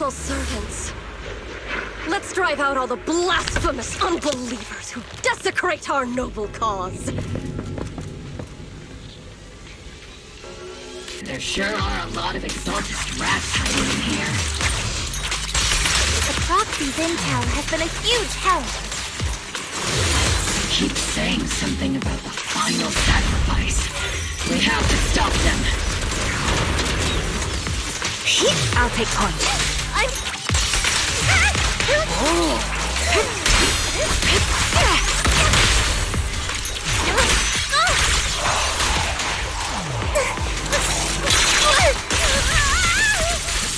faithful servants. Let's drive out all the blasphemous unbelievers who desecrate our noble cause. There sure are a lot of exaltist rats hiding in here. The proxy's intel has been a huge help. Keep saying something about the final sacrifice. We have to stop them. I'll take point.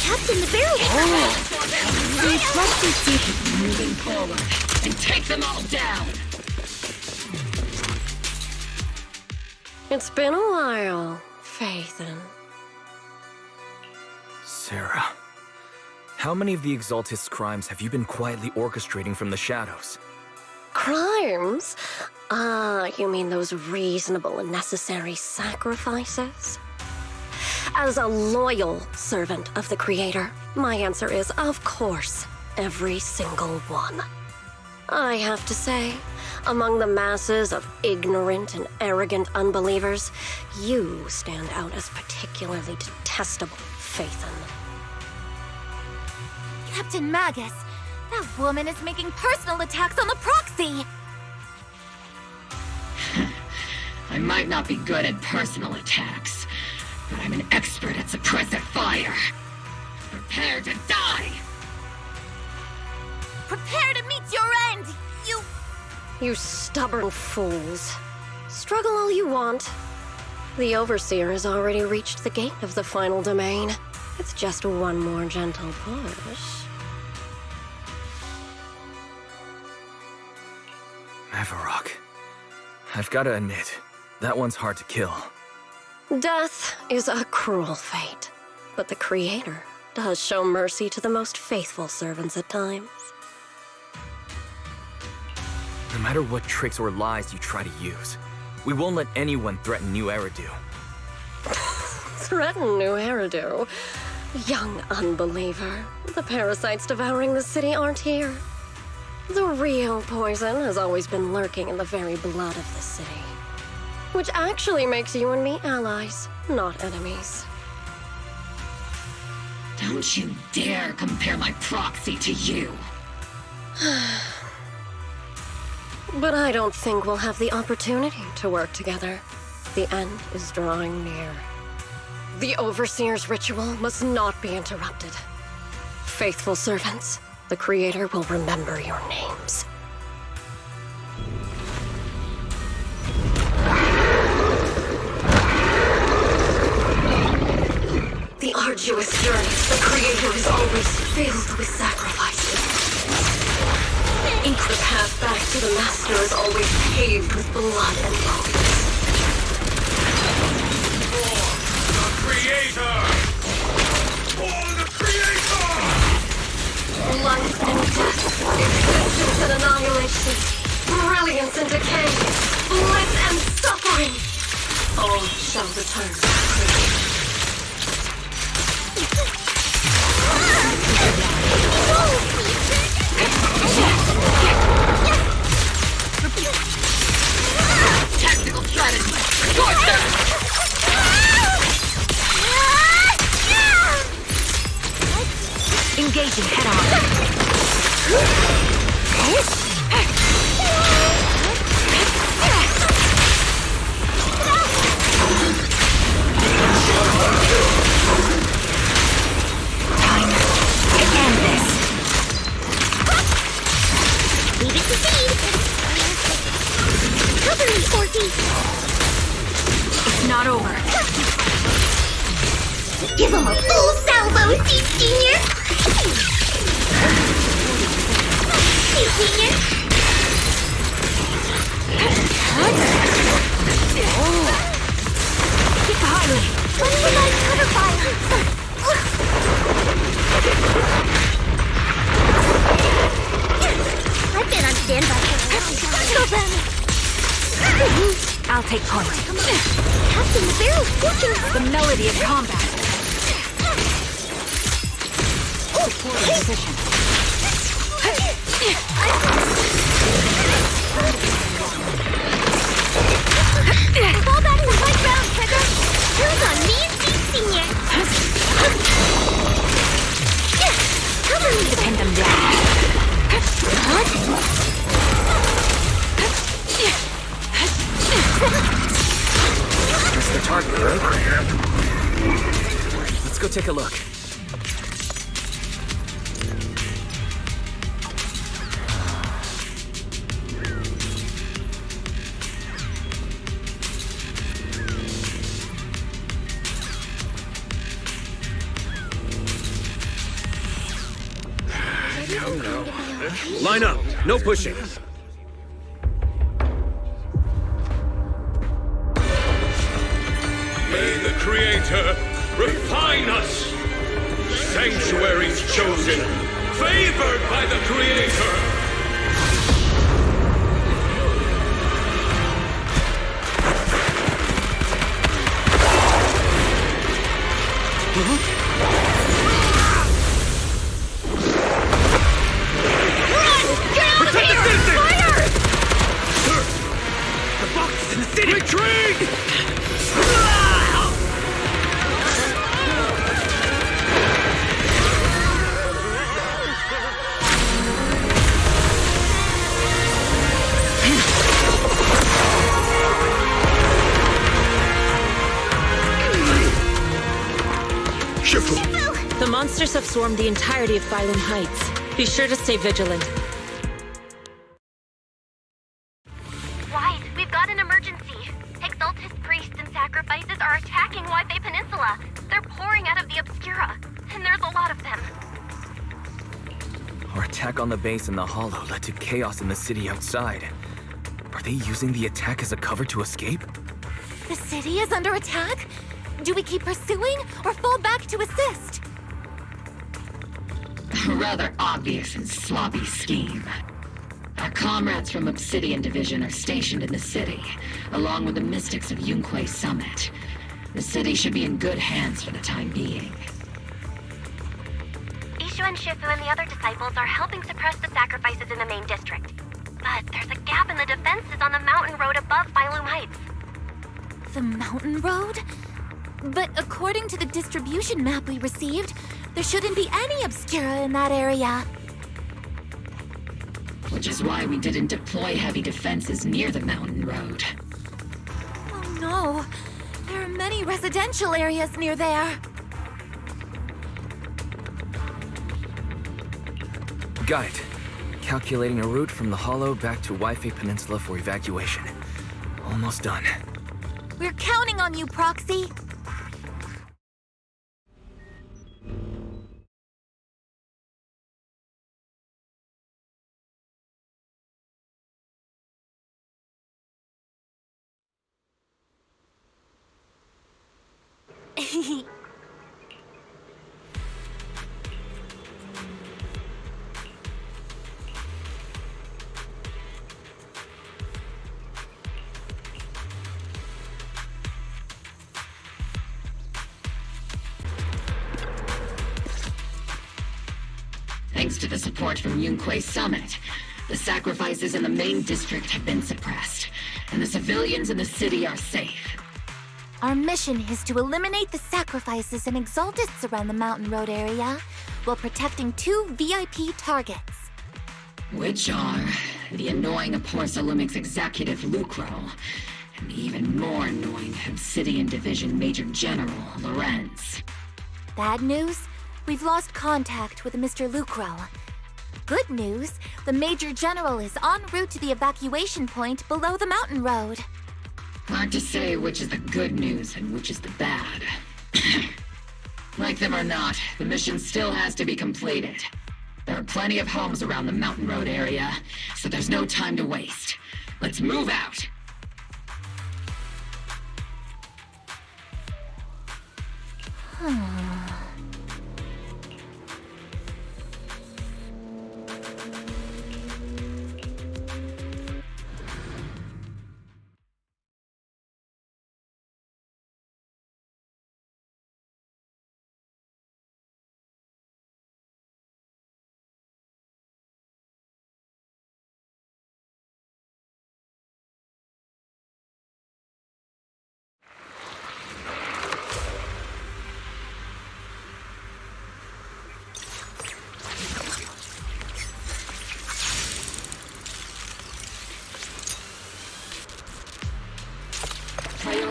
Captain, the barrel. Keep moving forward and take them all down. It's been a while, Phaethon. Sarah, how many of the Exaltist's crimes have you been quietly orchestrating from the shadows? Crimes? You mean those reasonable and necessary sacrifices? As a loyal servant of the Creator, my answer is, of course, every single one. I have to say, among the masses of ignorant and arrogant unbelievers, you stand out as particularly detestable, Phaethon. Captain Magus, that woman is making personal attacks on the proxy. I might not be good at personal attacks, but I'm an expert at suppressive fire. Prepare to die! Prepare to meet your end, you... You stubborn fools. Struggle all you want. The Overseer has already reached the gate of the final domain. It's just one more gentle push. Mavarok. I've gotta admit, that one's hard to kill. Death is a cruel fate, but the Creator does show mercy to the most faithful servants at times. No matter what tricks or lies you try to use, we won't let anyone threaten New Eridu. Threaten New Eridu? Young unbeliever. The parasites devouring the city aren't here. The real poison has always been lurking in the very blood of the city. Which actually makes you and me allies, not enemies. Don't you dare compare my proxy to you! But I don't think we'll have the opportunity to work together. The end is drawing near. The Overseer's ritual must not be interrupted. Faithful servants, the Creator will remember your names. The arduous journey, the Creator is always filled with sacrifices. The path back to the Master is always paved with blood and bones. For the Creator! For the Creator! Life and death, existence and annihilation, brilliance and decay, bliss and suffering, all shall return to the Creator. Tactical strategy! Towards them! Engaging head-on. Time to end this! Leave it to see. Cover me, Orky. It's not over. Give him a full salvo, Senior. Senior. Get behind me! Let's provide cover fire. I've been on standby for a while. Go then. I'll take point. Captain, the barrel's working. The melody of combat. support in position. Fall back to high ground, Trigger! Who's on me and Steve Senior? Cover me to pin them down. That's the target, right? Let's go take a look. Line up. No pushing. May the Creator refine us. Sanctuaries chosen, favored by the Creator. The monsters have swarmed the entirety of Phylum Heights. Be sure to stay vigilant. Wise, we've got an emergency. Exalted priests and sacrifices are attacking Wi-Fi Peninsula. They're pouring out of the Obscura, and there's a lot of them. Our attack on the base in the Hollow led to chaos in the city outside. Are they using the attack as a cover to escape? The city is under attack? Do we keep pursuing or fall back to assist? A rather obvious and sloppy scheme. Our comrades from Obsidian Division are stationed in the city, along with the mystics of Yunquay Summit. The city should be in good hands for the time being. Ishu and Shifu and the other disciples are helping suppress the sacrifices in the main district. But there's a gap in the defenses on the mountain road above Phylum Heights. The mountain road? But according to the distribution map we received, there shouldn't be any Obscura in that area. Which is why we didn't deploy heavy defenses near the mountain road. Oh no, there are many residential areas near there. Got it. Calculating a route from the Hollow back to Wi-Fi Peninsula for evacuation. Almost done. We're counting on you, Proxy. Thanks to the support from Yunquay Summit, the sacrifices in the main district have been suppressed, and the civilians in the city are safe. Our mission is to eliminate the sacrifices and exaltists around the mountain road area while protecting 2 VIP targets. Which are the annoying Aporsa Lumix executive Lucro, and the even more annoying Obsidian Division Major General Lorenz. Bad news? We've lost contact with Mr. Lucro. Good news, the Major General is en route to the evacuation point below the mountain road. Hard to say which is the good news and which is the bad. Like them or not, the mission still has to be completed. There are plenty of homes around the mountain road area, so there's no time to waste. Let's move out!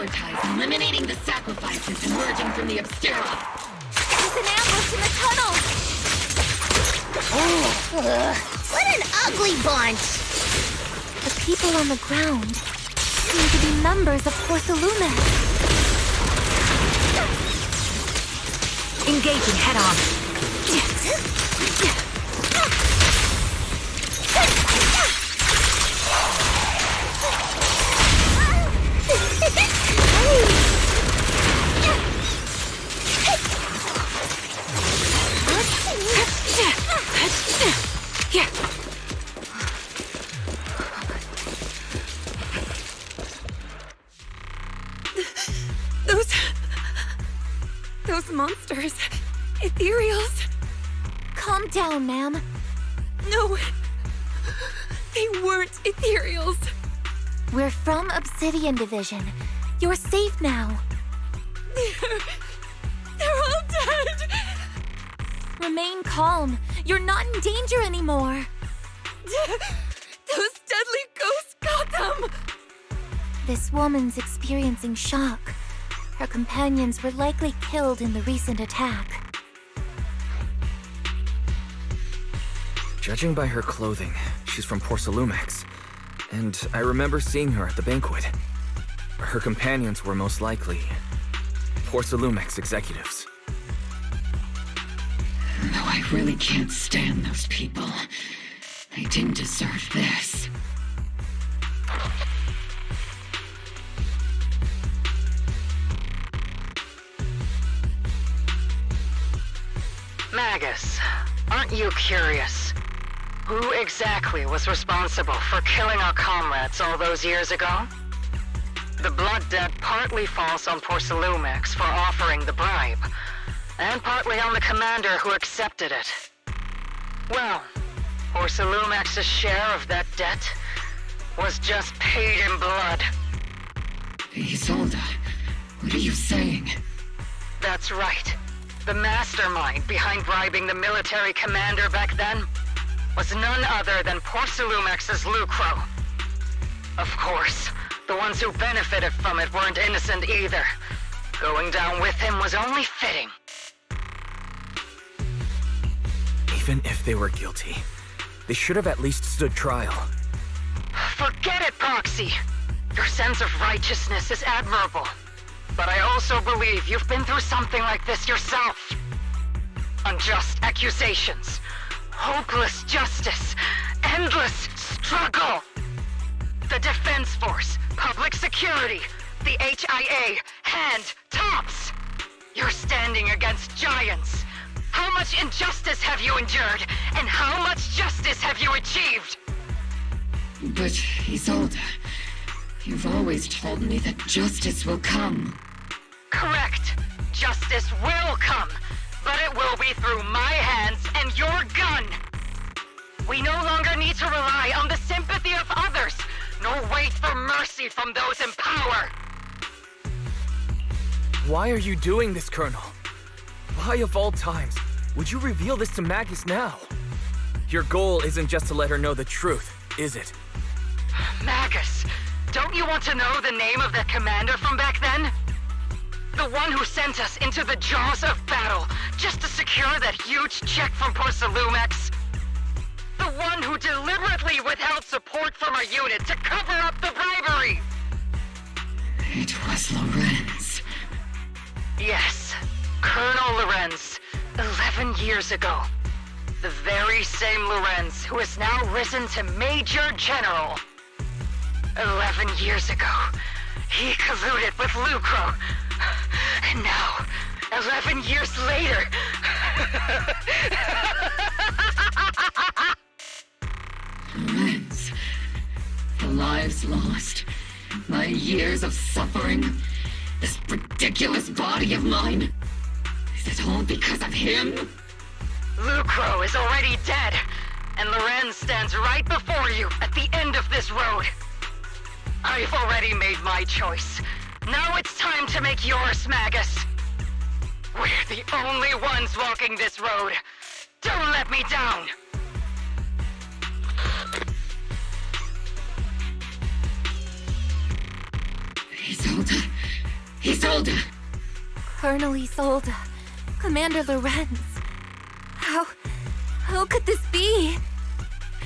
prioritize eliminating the sacrifices emerging from the Obstera. There's an ambush in the tunnels! What an ugly bunch! The people on the ground seem to be members of Porcelumex. Engaging head on. Those monsters. Ethereals. Calm down, ma'am. No. They weren't ethereals. We're from Obsidian Division. You're safe now. They're all dead. Remain calm. You're not in danger anymore. Those deadly ghosts got them. This woman's experiencing shock. Her companions were likely killed in the recent attack. Judging by her clothing, she's from Porcelumex. And I remember seeing her at the banquet. Her companions were most likely Porcelumex executives. Though I really can't stand those people, they didn't deserve this. Magus, aren't you curious? Who exactly was responsible for killing our comrades all those years ago? The blood debt partly falls on Porcelumex for offering the bribe, and partly on the commander who accepted it. Well, Porcelumex's share of that debt was just paid in blood. Isolde, what are you saying? That's right. The mastermind behind bribing the military commander back then was none other than Porcelumex's Lucro. Of course, the ones who benefited from it weren't innocent either. Going down with him was only fitting. Even if they were guilty, they should have at least stood trial. Forget it, Proxy! Your sense of righteousness is admirable. But I also believe you've been through something like this yourself. Unjust accusations, hopeless justice, endless struggle. The Defense Force, public security, the HIA, hand, tops. You're standing against giants. How much injustice have you endured, and how much justice have you achieved? But, Isolde, you've always told me that justice will come. Correct. Justice will come, but it will be through my hands and your gun. We no longer need to rely on the sympathy of others, nor wait for mercy from those in power. Why are you doing this, Colonel? Why of all times would you reveal this to Magus now? Your goal isn't just to let her know the truth, is it? Magus, don't you want to know the name of that commander from back then? The one who sent us into the jaws of battle just to secure that huge check from Porcelumex? The one who deliberately withheld support from our unit to cover up the bribery! It was Lorenz. Yes, Colonel Lorenz, 11 years ago. The very same Lorenz who has now risen to Major General. 11 years ago, he colluded with Lucro. And now, 11 years later... Lorenz, the lives lost, my years of suffering, this ridiculous body of mine. Is it all because of him? Lucro is already dead, and Lorenz stands right before you at the end of this road. I've already made my choice. Now it's time to make yours, Magus. We're the only ones walking this road. Don't let me down! Isolde. Isolde! Colonel Isolde. Commander Lorenz. How could this be?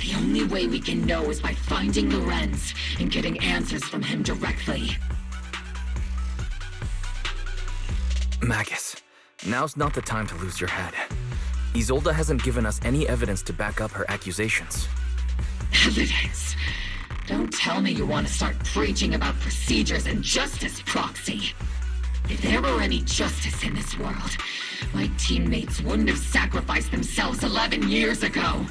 The only way we can know is by finding Lorenz and getting answers from him directly. Magus, now's not the time to lose your head. Isolde hasn't given us any evidence to back up her accusations. Evidence? Don't tell me you want to start preaching about procedures and justice, Proxy. If there were any justice in this world, my teammates wouldn't have sacrificed themselves 11 years ago.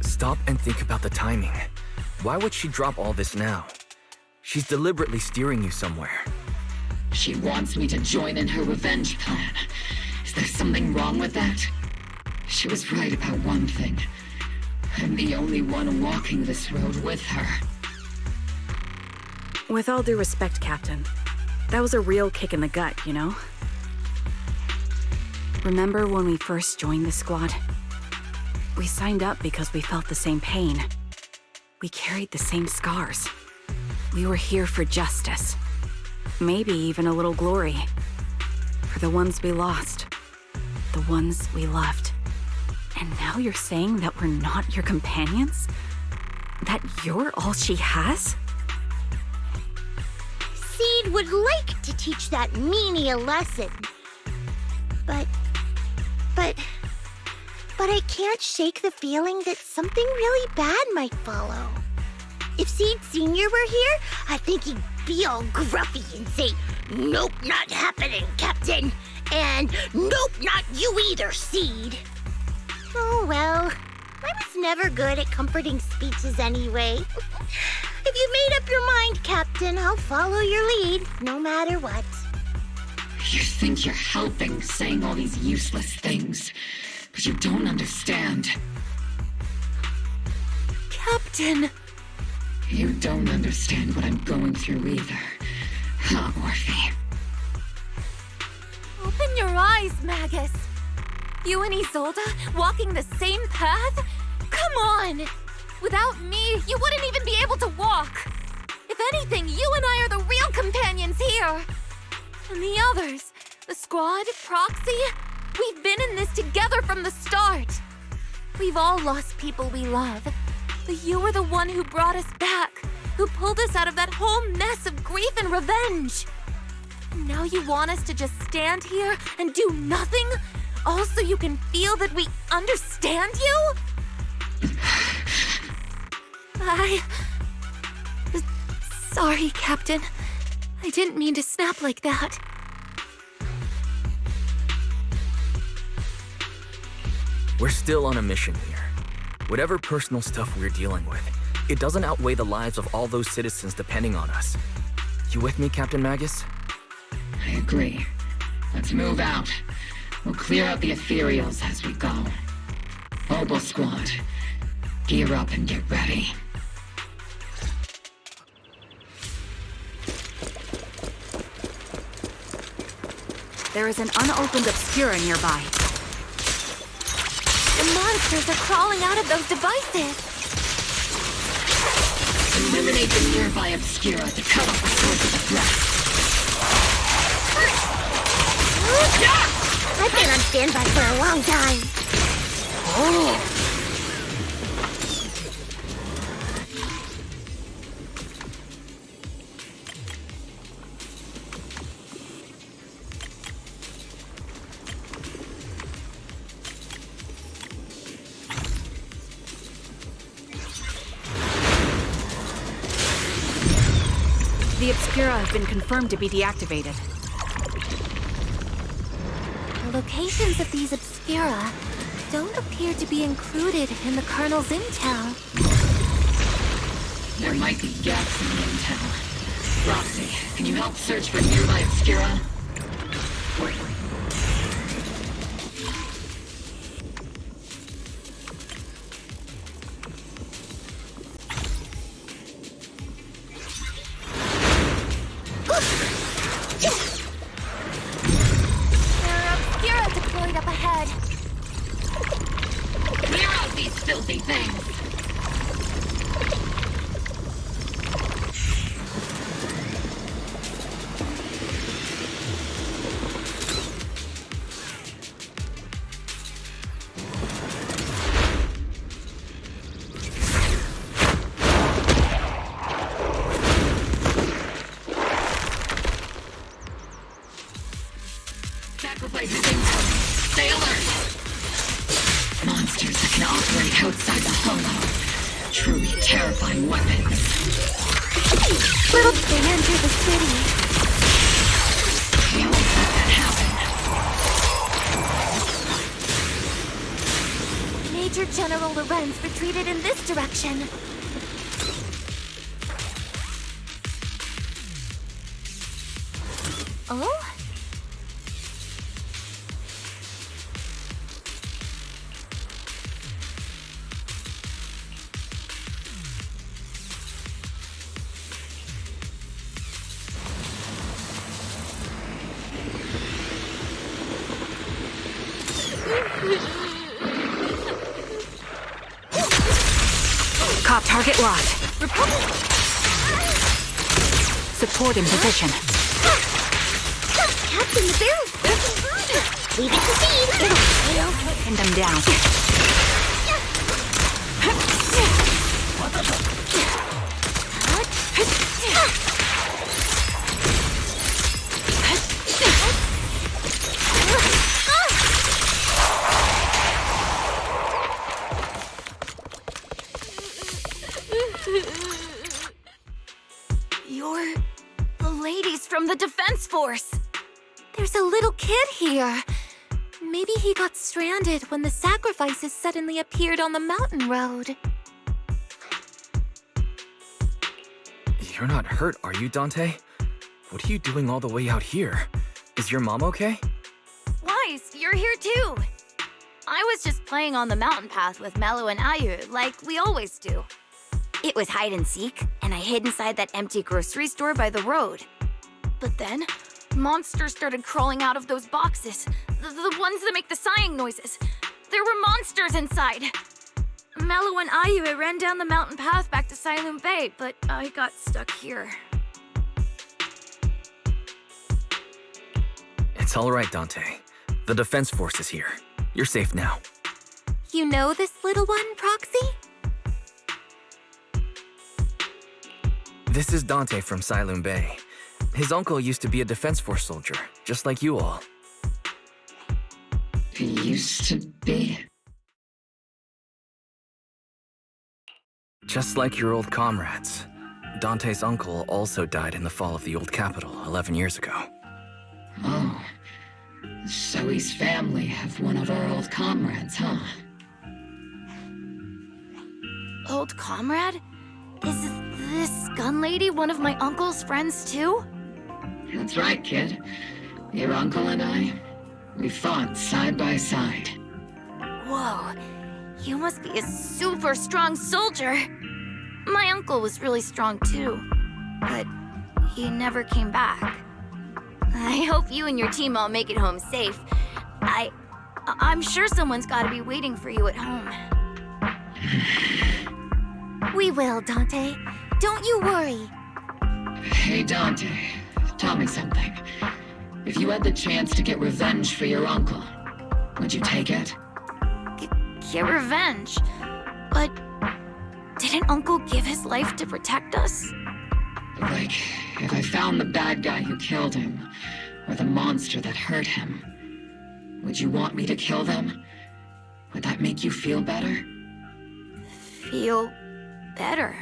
Stop and think about the timing. Why would she drop all this now? She's deliberately steering you somewhere. She wants me to join in her revenge plan. Is there something wrong with that? She was right about one thing. I'm the only one walking this road with her. With all due respect, Captain, that was a real kick in the gut, you know? Remember when we first joined the squad? We signed up because we felt the same pain. We carried the same scars. We were here for justice. Maybe even a little glory. For the ones we lost. The ones we loved. And now you're saying that we're not your companions? That you're all she has? Seed would like to teach that meanie a lesson. But I can't shake the feeling that something really bad might follow. If Seed Sr. were here, I think he'd be all gruffy and say, "Nope, not happening, Captain." And "Nope, not you either, Seed." Oh well, I was never good at comforting speeches anyway. If you made up your mind, Captain, I'll follow your lead, no matter what. You think you're helping saying all these useless things, but you don't understand. Captain! You don't understand what I'm going through either. Huh, Orphe? Open your eyes, Magus. You and Isolde walking the same path? Come on! Without me, you wouldn't even be able to walk. If anything, you and I are the real companions here. And the others, the squad, Proxy, we've been in this together from the start. We've all lost people we love, but you were the one who brought us back, who pulled us out of that whole mess of grief and revenge. And now you want us to just stand here and do nothing, all so you can feel that we understand you? Sorry, Captain. I didn't mean to snap like that. We're still on a mission here. Whatever personal stuff we're dealing with, it doesn't outweigh the lives of all those citizens depending on us. You with me, Captain Magus? I agree. Let's move out. We'll clear out the ethereals as we go. Mobile Squad, gear up and get ready. There is an unopened Obscura nearby. The monsters are crawling out of those devices. Eliminate the nearby Obscura to cut off the source of the threat. I've been on standby for a long time. Oh. The Obscura have been confirmed to be deactivated. The locations of these Obscura don't appear to be included in the Colonel's intel. There might be gaps in the intel. Roxy, can you help search for nearby Obscura? There are Obscura deployed up ahead. Clear out these filthy things! terrifying weapons. Little they enter the city. We won't let that happen. Major General Lorenz retreated in this direction. Oh? Cop target locked. Support in position. Captain, the barrel's breaking through. Leave it to Seed. It'll fail. Pin them down. You're the ladies from the Defense Force. There's a little kid here. Maybe he got stranded when the sacrifices suddenly appeared on the mountain road. You're not hurt, are you, Dante? What are you doing all the way out here? Is your mom okay? Weiss, you're here too. I was just playing on the mountain path with Mello and Ayu, like we always do. It was hide and seek, and I hid inside that empty grocery store by the road. But then, monsters started crawling out of those boxes. The ones that make the sighing noises. There were monsters inside. Mello and Ayu ran down the mountain path back to Silent Bay, but I got stuck here. It's all right, Dante. The Defense Force is here. You're safe now. You know this little one, Proxy? This is Dante from Silent Bay. His uncle used to be a Defense Force soldier, just like you all. He used to be? Just like your old comrades. Dante's uncle also died in the fall of the old capital 11 years ago. Oh. Zoe's family have one of our old comrades, huh? Old comrade? Is this gun lady one of my uncle's friends too? That's right, kid. Your uncle and I, we fought side by side. Whoa, you must be a super strong soldier. My uncle was really strong too, but he never came back. I hope you and your team all make it home safe. I'm sure someone's gotta be waiting for you at home. We will, Dante. Don't you worry. Hey, Dante, tell me something. If you had the chance to get revenge for your uncle, would you take it? Get revenge? But didn't Uncle give his life to protect us? Like, if I found the bad guy who killed him, or the monster that hurt him, would you want me to kill them? Would that make you feel better? Feel better?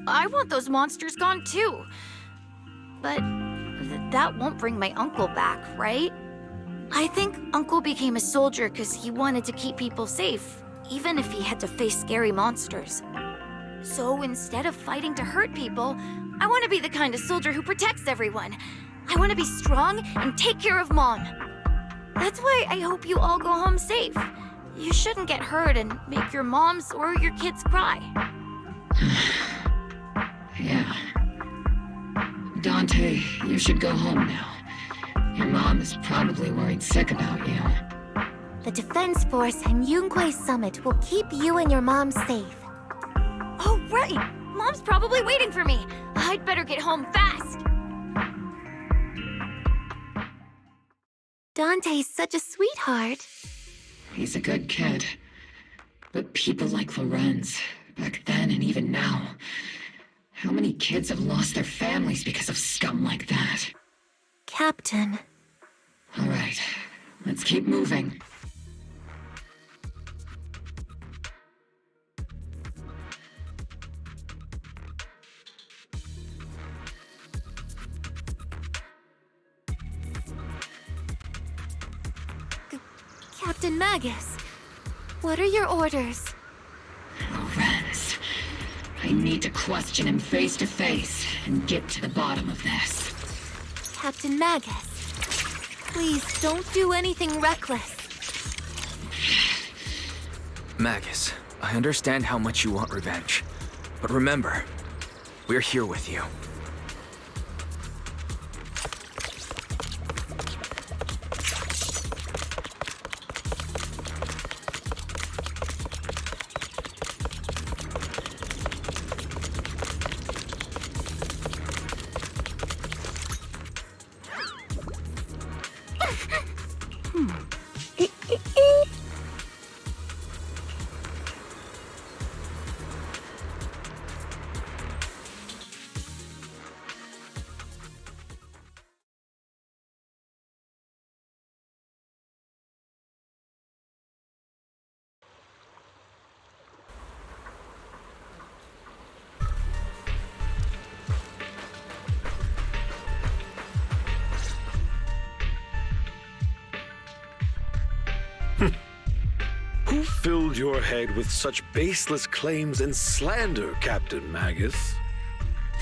I want those monsters gone too. But that won't bring my uncle back, right? I think Uncle became a soldier because he wanted to keep people safe, even if he had to face scary monsters. So instead of fighting to hurt people, I want to be the kind of soldier who protects everyone. I want to be strong and take care of Mom. That's why I hope you all go home safe. You shouldn't get hurt and make your moms or your kids cry. Yeah. Dante, you should go home now. Your mom is probably worried sick about you. The Defense Force and Yunque Summit will keep you and your mom safe. Oh, right! Mom's probably waiting for me. I'd better get home fast. Dante's such a sweetheart. He's a good kid. But people like Lorenz, back then and even now, how many kids have lost their families because of scum like that? Captain. All right, let's keep moving. Captain Magus, what are your orders? Lorenz, I need to question him face to face and get to the bottom of this. Captain Magus, please don't do anything reckless. Magus, I understand how much you want revenge. But remember, we're here with you. Who filled your head with such baseless claims and slander, Captain Magus?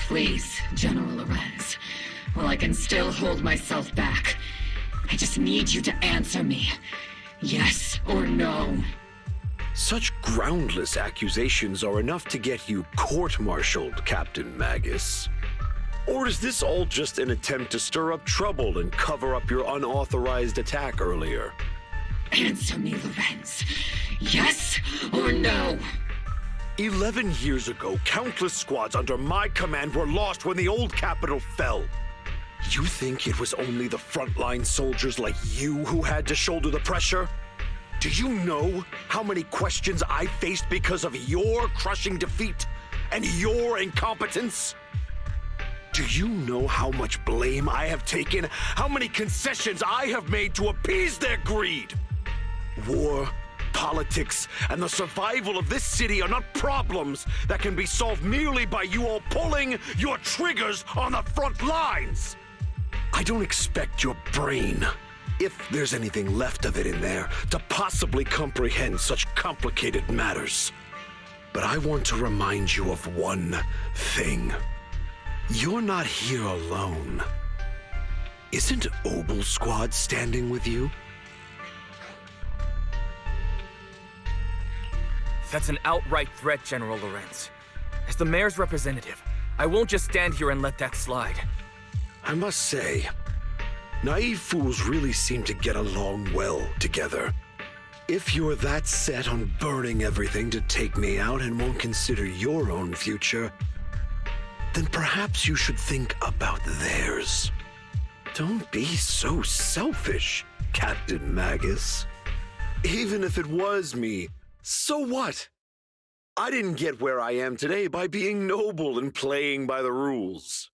Please, General Lorenz. While I can still hold myself back, I just need you to answer me. Yes or no? Such groundless accusations are enough to get you court-martialed, Captain Magus. Or is this all just an attempt to stir up trouble and cover up your unauthorized attack earlier? Answer me, Lorenz. Yes or no? 11 years ago, countless squads under my command were lost when the old capital fell. You think it was only the frontline soldiers like you who had to shoulder the pressure? Do you know how many questions I faced because of your crushing defeat and your incompetence? Do you know how much blame I have taken? How many concessions I have made to appease their greed? War, politics, and the survival of this city are not problems that can be solved merely by you all pulling your triggers on the front lines. I don't expect your brain, if there's anything left of it in there, to possibly comprehend such complicated matters. But I want to remind you of one thing. You're not here alone. Isn't Obel Squad standing with you? That's an outright threat, General Lorenz. As the mayor's representative, I won't just stand here and let that slide. I must say, naive fools really seem to get along well together. If you're that set on burning everything to take me out and won't consider your own future, then perhaps you should think about theirs. Don't be so selfish, Captain Magus. Even if it was me, so what? I didn't get where I am today by being noble and playing by the rules.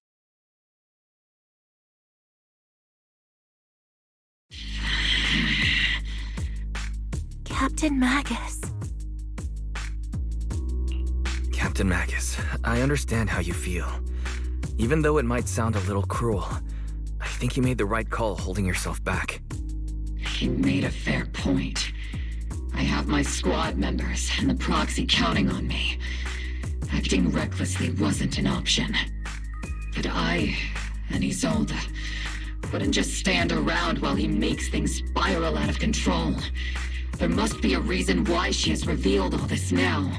Captain Magus. Captain Magus, I understand how you feel. Even though it might sound a little cruel, I think you made the right call holding yourself back. He made a fair point. I have my squad members and the proxy counting on me. Acting recklessly wasn't an option. But I and Isolde wouldn't just stand around while he makes things spiral out of control. There must be a reason why she has revealed all this now.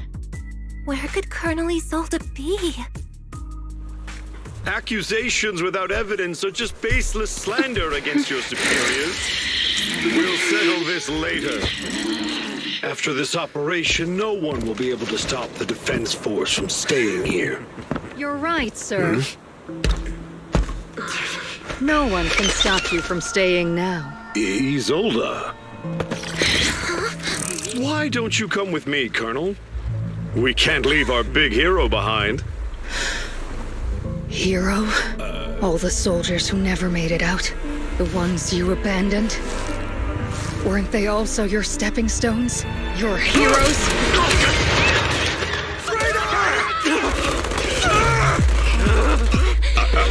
Where could Colonel Isolde be? Accusations without evidence are just baseless slander against your superiors. We'll settle this later. After this operation, no one will be able to stop the defense force from staying here. You're right, sir. No one can stop you from staying now. Isolde. Why don't you come with me, Colonel? We can't leave our big hero behind. Hero? All the soldiers who never made it out? The ones you abandoned? Weren't they also your stepping stones? Your heroes?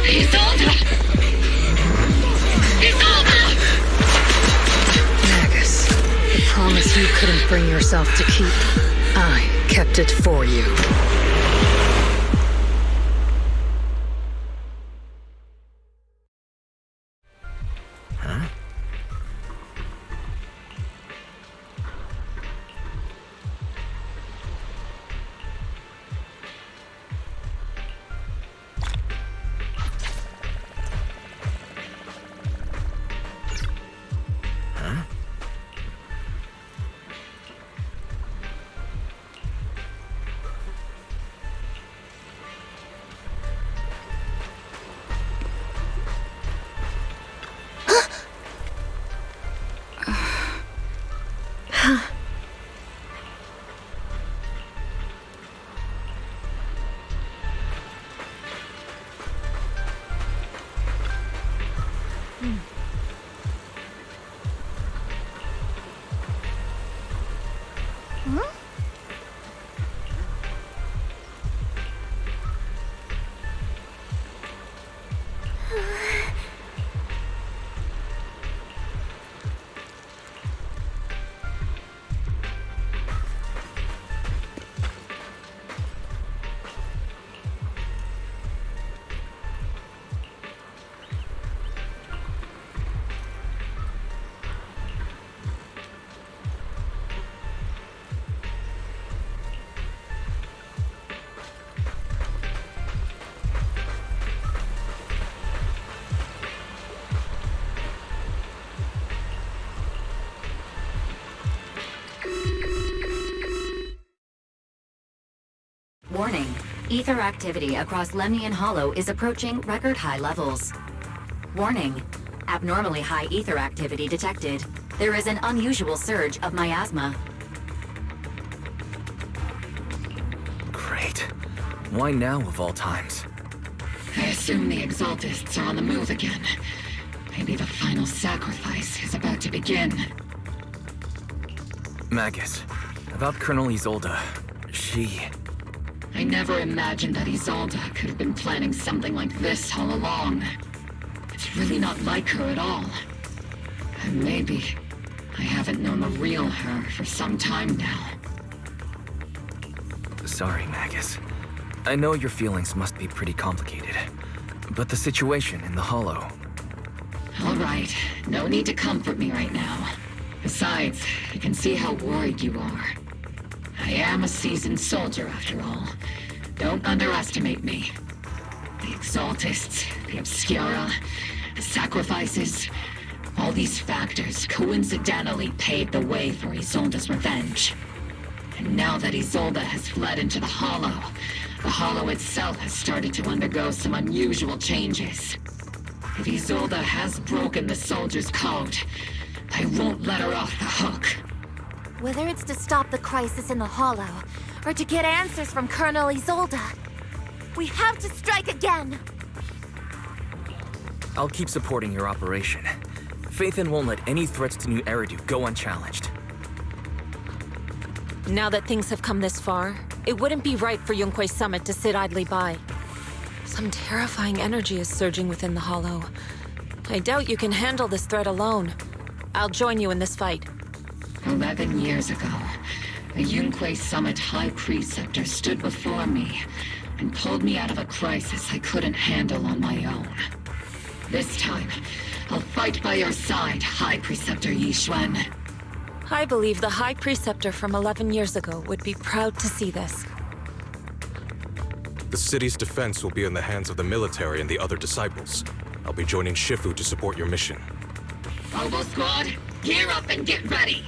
Isolde! Isolde! Magus, yourself to keep. I kept it for you. Huh? Warning. Ether activity across Lemnian Hollow is approaching record-high levels. Warning. Abnormally high ether activity detected. There is an unusual surge of miasma. Great. Why now of all times? I assume the Exaltists are on the move again. Maybe the final sacrifice is about to begin. Magus, about Colonel Isolde, she... I never imagined that Isolde could have been planning something like this all along. It's really not like her at all. And maybe I haven't known the real her for some time now. Sorry, Magus. I know your feelings must be pretty complicated, but the situation in the Hollow... All right, no need to comfort me right now. Besides, I can see how worried you are. I am a seasoned soldier, after all. Don't underestimate me. The Exaltists, the Obscura, the sacrifices, all these factors coincidentally paved the way for Isolde's revenge. And now that Isolde has fled into the Hollow itself has started to undergo some unusual changes. If Isolde has broken the soldier's code, I won't let her off the hook. Whether it's to stop the crisis in the Hollow, or to get answers from Colonel Isolde, we have to strike again! I'll keep supporting your operation. Phaethon won't let any threats to New Eridu go unchallenged. Now that things have come this far, it wouldn't be right for Yunque Summit to sit idly by. Some terrifying energy is surging within the Hollow. I doubt you can handle this threat alone. I'll join you in this fight. 11 years ago, a Yunque Summit High Preceptor stood before me and pulled me out of a crisis I couldn't handle on my own. This time, I'll fight by your side, High Preceptor Yixuan. I believe the High Preceptor from 11 years ago would be proud to see this. The city's defense will be in the hands of the military and the other disciples. I'll be joining Shifu to support your mission. Robo Squad, gear up and get ready!